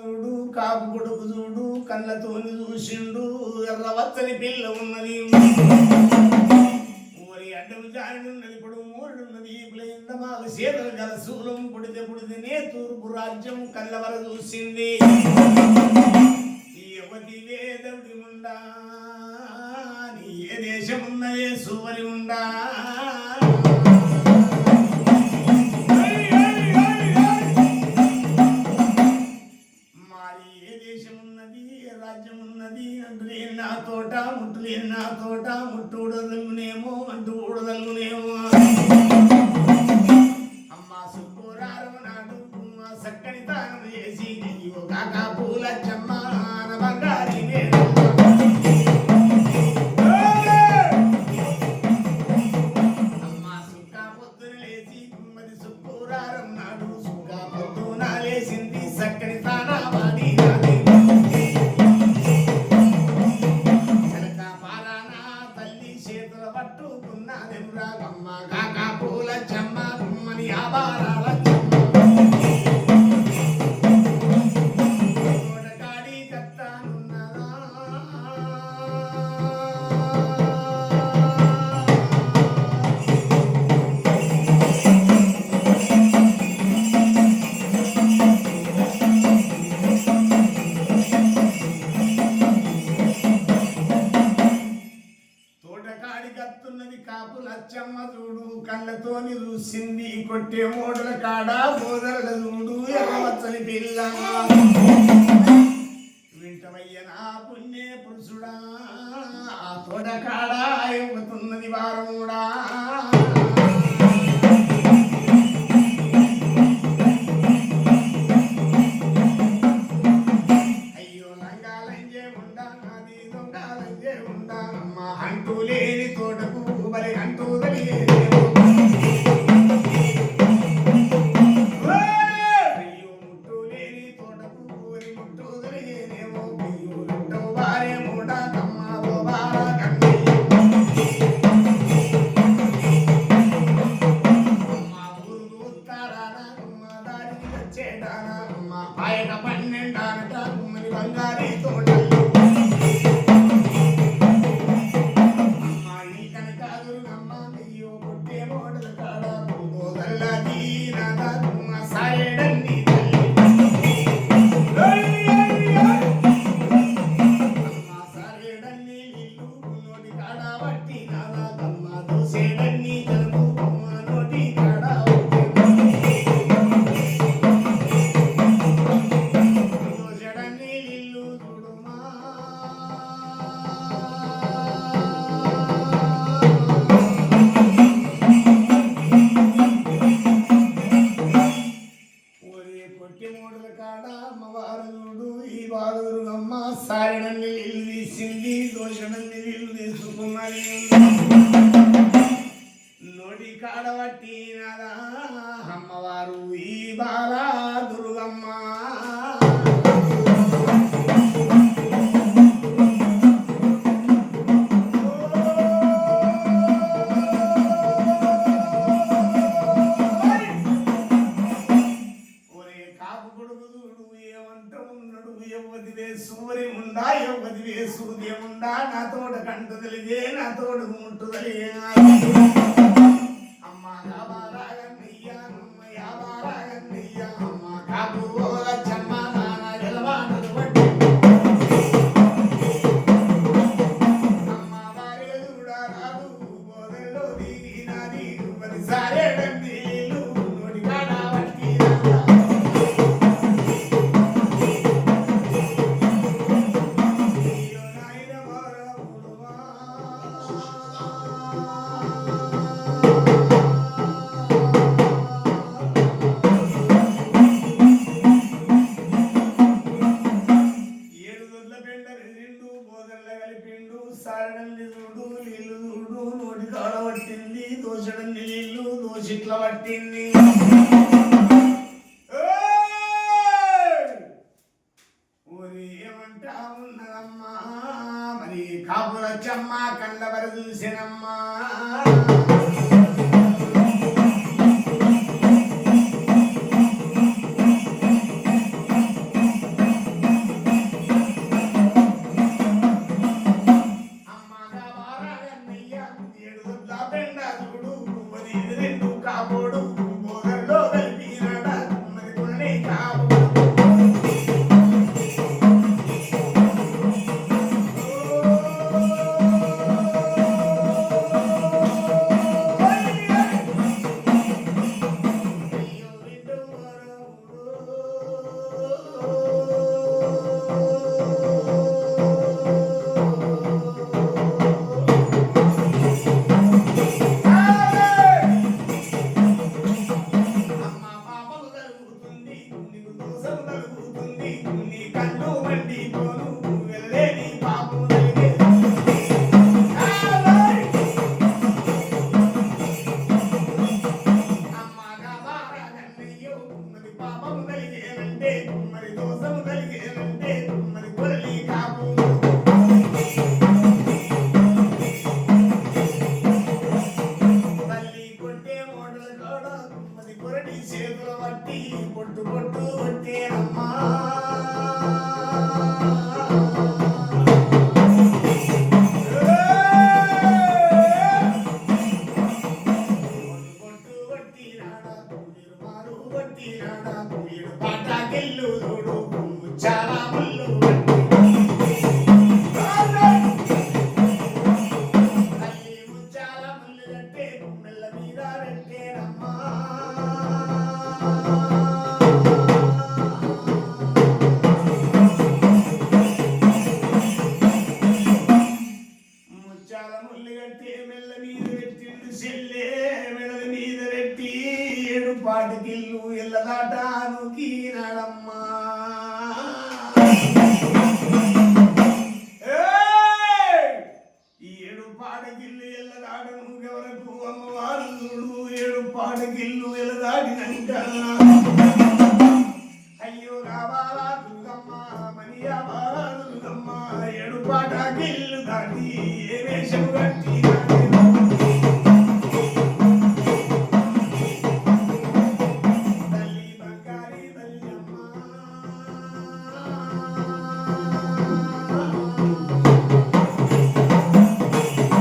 చూడు కాపు కొడుకు చూడు కళ్ళతోని చూసిండు ఎర్రవచ్చని పిల్ల ఉన్నది ఊరి అడ్డము జానున్నది ఇప్పుడు మూడున్నది ఇందమాల సీతలు గల శూలం పుడితే తూర్పు రాజ్యం కళ్ళవర చూసింది యువతి వేదవుడి ఉండా నీ ఏ దేశమున్నదే సువరి ఉండా నా తోట ముట్టులేని నా తోట ముట్టు ఊడదలుగునేమో అంటూ ఊడదలుగునేమో అమ్మ సుబ్బురారం నాడు చక్కని తానం చేసి నీవు కాకా పూల చెమ్మ బంగారి అమ్మ సుక్క పొద్దున లేచి మరి సుబ్బురారం నాడు సుక్క పొద్దున లేచింది చక్కని తానా వాడి కాపులచ్చమ్మ చూడు కళ్ళతోని చూసింది కొట్టే మోడల కాడ బోదల చూడు ఎర్రవచ్చని పిల్ల వింటవయ్య నా పుణ్యే పురుషుడా ఆ తోట కాడ ఎగుతున్నది వారముడా అయ్యో లంగాలంజే ఉండా అది దొంగలంజే ఉండా అమ్మ అంటూ లేని తోటకు మరి అంటూ తెలియదేమో అయ్యో ముట్టు లేని తోటకు ఊరి ముట్టు తెలియదేమో అయ్యో లుట్టో వారే మూడ కమ్మావో బారా కన్నీ అమ్మ ఊరు దూస్తారానా అమ్మ దారికి వచ్చేటానా అమ్మ పాయక పన్నెండానట మరి బంగారీ తోటలు సారినన్ని నీళ్ళు తీసింది దోషణన్ని నీళ్ళు తీసుకున్నది నోటి కాడబట్టి నాదా అమ్మవారు ఈ బాలా దుర్గమ్మ సూర్యముండా నా తోట కంటు తెలిగే నా తోడు ముట్టు తెలిగే అమ్మ యాబారాగన్నయ్యా అమ్మ యాబారాగన్నయ్యా అమ్మ కాపు చెమ్మ నాన్న గెలవాటలు పట్టి అమ్మ వారే కూడా రాదు బోధల్లో దిగినది పదిసారేడంది నోటి కాడ పట్టి దోషడన్ని నీళ్ళు దోషిట్ల పట్టింది ఊరి ఏమంటా ఉన్నదమ్మా మరి కాపులచ్చమ్మ కళ్ళవర చూసినమ్మా పాట గిల్లు దాటి ఏ వేషము కట్టి